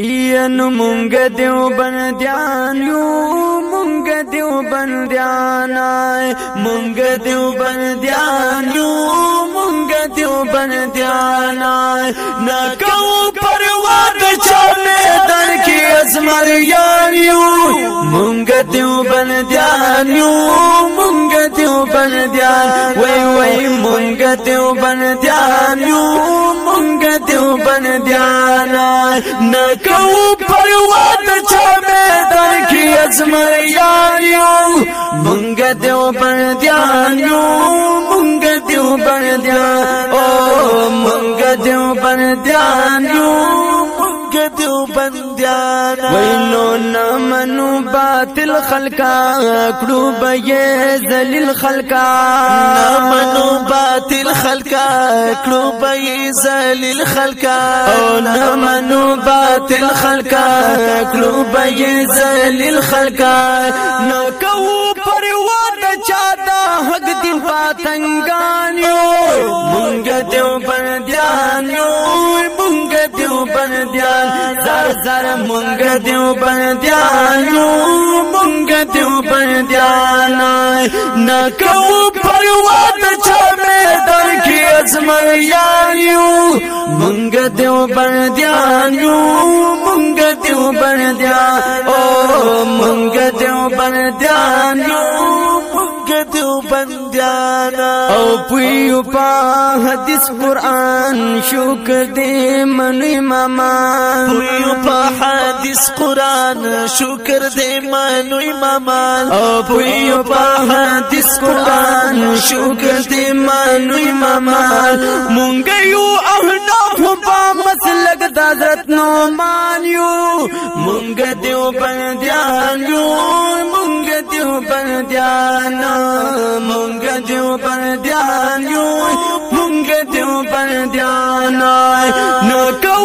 اینو مونږ دیو بندیان یو مونږ دیو بندیان مونږ دیو بندیان یو مونږ دیو بندیان نکو پروا د چا میدان کې ازمریان یو مونږ دیو بندیان یو مونږ دیو بندیان وای وای مونږ دیو بندیان یو مونږ دیو بندیان نکو پروا د چا میدان کې ازمریان یو مونږ دیو بندیان یو مونږ دیو بندیان او مونږ دیو بندیان یو مونږ دیو بندیان وینو نمنو باطل خلقا کړو به ذلیل خلقا نمنو باطل خلقا کړو به ذلیل خلقا او نمنو باطل خلقا کړو به ذلیل خلقا نکو پروا د چا د حق دی پاتنګان یو مونږ دیو بندیان یو مونږ دیو بندیان زر زر مونږ دیو بندیان یو مونږ دیو بندیان نکو پروا د چا میدان کې ازمریان یو مونږ دیو بندیان یو مونږ دیو بندیان او مونږ دیو بندیان یو مونږ دیو بندیان او پویو په حدیث قرآن شکر دې منوي ماما پویو په حدیث قرآن شکر دې منوي ماما او پویو په حدیث قرآن شکر دې منوي ماما مونږ یو احناف په مسلک د حضرت نعمان یو مونږ دیو بندیان یو مونږ دیو بندیان مونږ دیو بندیان یو مونږ دیو بندیان نکو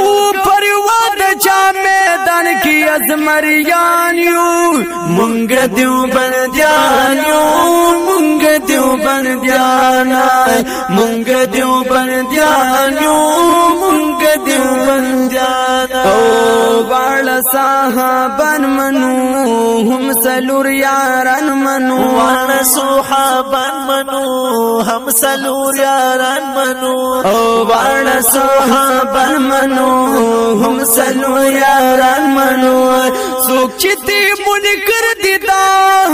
پروا د چا میدان کې ازمریان یو مونږ دیو بندیان یو مونږ دیو بندیان مونږ دیو بندیان یو مونږ دیو بندیان او واړه صحابان منو هم سلور یاران منو واړه صحابان منو هم سلور یاران منو او واړه صحابان منو هم سلور یاران منو څوک چې دې منکر دي دا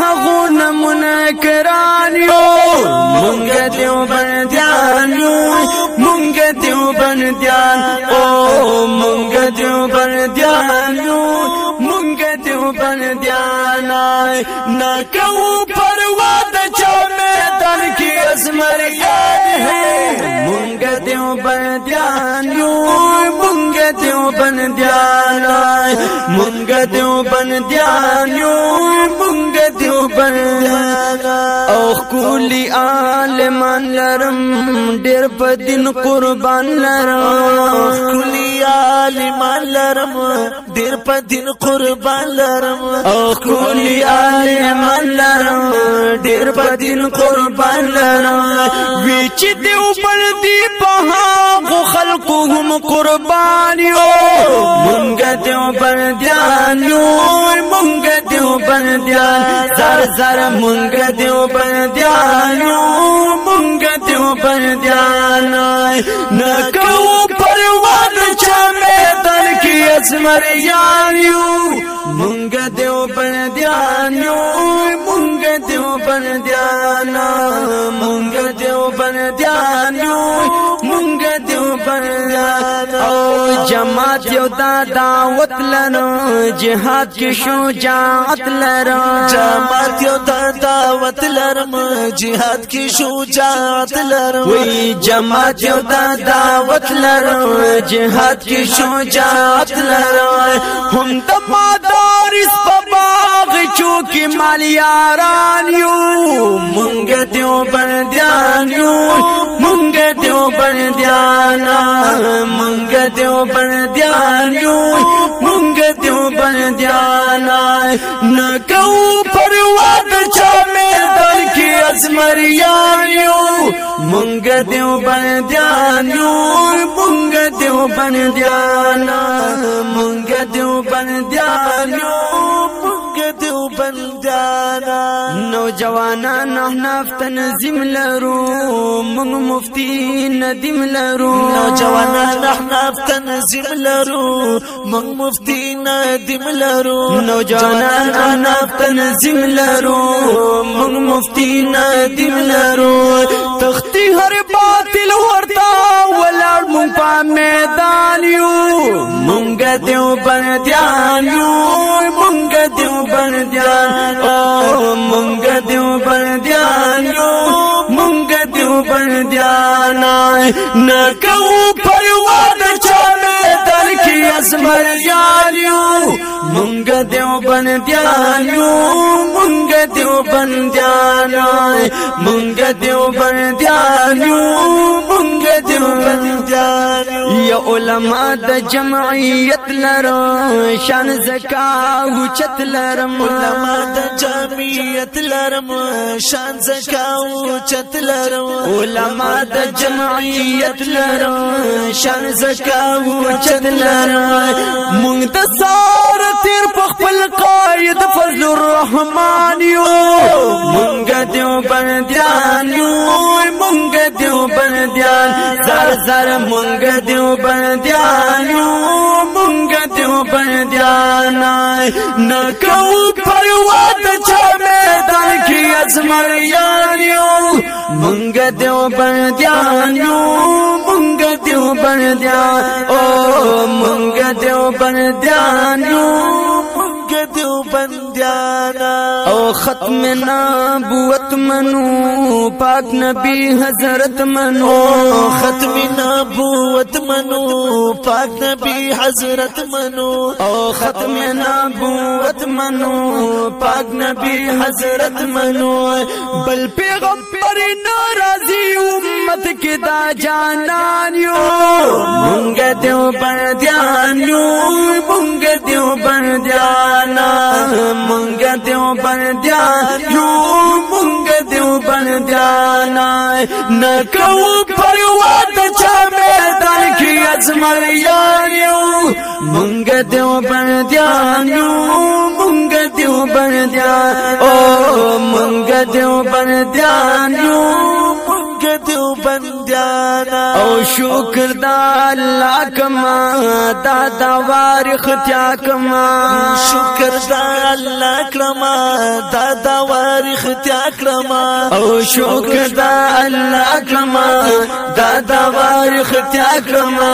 هغه منکران یو مونږ دیو بندیان یو مونږ دیو بندیان او مونږ دیو بندیان یو مونږ دیو بندیان نکو پروا د چا میدان کې ازمریان مونږ دیو بندیان یو مونږ دیو بندیان مونږ دیو بندیان یو مونږ دیو بندیان او کولی عالمان لرم ډېر په دین قربان لرم کولی عالمان لرم ډېر په دین قربان لرم او کولی عالمان لرم ډېر په دین قربان لرم وی چې دیو بندي په هغو خلقو هم قربان یو مونږ دیو بندیان یو مونږ دیو بندیان زر زر مونږ دیو بندیان یو مونږ دیو بندیان نکو پروا د چا میدان کې ازمریان یو مونږ دیو بندیان یو مونږ دیو بندیان مونږ دیو بندیان یو مونږ دیو بندیان او جماعت یو دا دعوت لرو جهاد کې شجاعت لرو جماعت یو دا دعوت لرم جهاد کې شجاعت لرم وی جماعت یو دا دعوت لرو جهاد کې شجاعت لرو هم د مدارس په باغ چوکي مالیاران یو مونږ دیو بندیان یو مونږ دیو بندیان مونږ دیو بندیان یو مونږ دیو بندیان نکو پروا د چا میدان کې ازمریان یو مونږ دیو بندیان یو مونږ دیو بندیان مونږ دیو دیوبندیان یو مونږ دیوبندیانا نوجوانان احناف تنظیم لرو مونږ مفتی ندیم لرو نوجوانان احناف تنظیم لرو مونږ مفتی ندیم لرو نوجوانان احناف تنظیم لرو مونږ مفتی ندیم لرو تختی هر باطل ورتا ولار مونږ په میدان یو مونږ دیوبندیان یو مونږ دیوبندیان او مونږ دیوبندیان یو مونږ دیوبندیان نکو پروا د چا میدان کې ازمریان یو مونږ دیوبندیان یو مونږ دیوبندیان مونږ دیوبندیان یو مونږ دیوبندیان یا علماء د جمعیت لرو شان زکاو چت لرم علماء د جمعیت لرم شان زکاو چت لرم علماء د جمعیت لرو شان زکاو چت لرم مونږ د سار تیر په خپل قائد فضل الرحمن یو مونږ دیوبندیان یو مونږ دیوبندیان زر مونږ دیوبندیان یو مونږ دیوبندیان نکو پروا د چا میدان کې ازمریان یو مونږ دیوبندیان یو مونږ دیوبندیان او مونږ دیوبندیان یو مونږ دیوبندیانا او ختم نبوت منو پاک نبی حضرت منو ختم نبوت منو پاک نبی حضرت منو او ختم نبوت منو پاک نبی حضرت منو بل پیغمبر ناراضی امت کی دا جانان یو مونږ دیوبندیان یو مونږ دیوبندیان مونږ دیوبندیان یو مونږ دیوبندیان نکو پروا د چا میدان کې ازمریان یو مونږ دیوبندیان یو مونږ دیوبندیان او مونږ دیوبندیان یو مونږ دیوبندیانا او شکر دا الله کما دا وارخ تیا کما شکر دا الله کما دا وارخ تیا کما او شکر دا الله کما دا وارخ تیا کما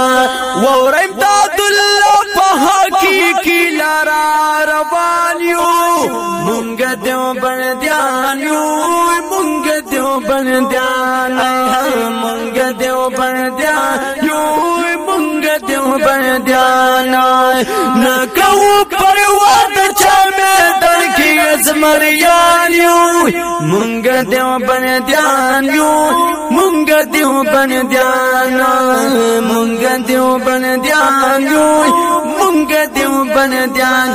وورم دا الله په حقیقی لارا روان یو مونږ دیوبندیان یو مونږ دیوبندیان مونږ دیوبندیان یو مونږ دیوبندیان نکو پروا د چا میدان کې ازمریان یو مونږ دیوبندیان یو مونږ دیوبندیان مونږ دیوبندیان یو مونږ دیوبندیان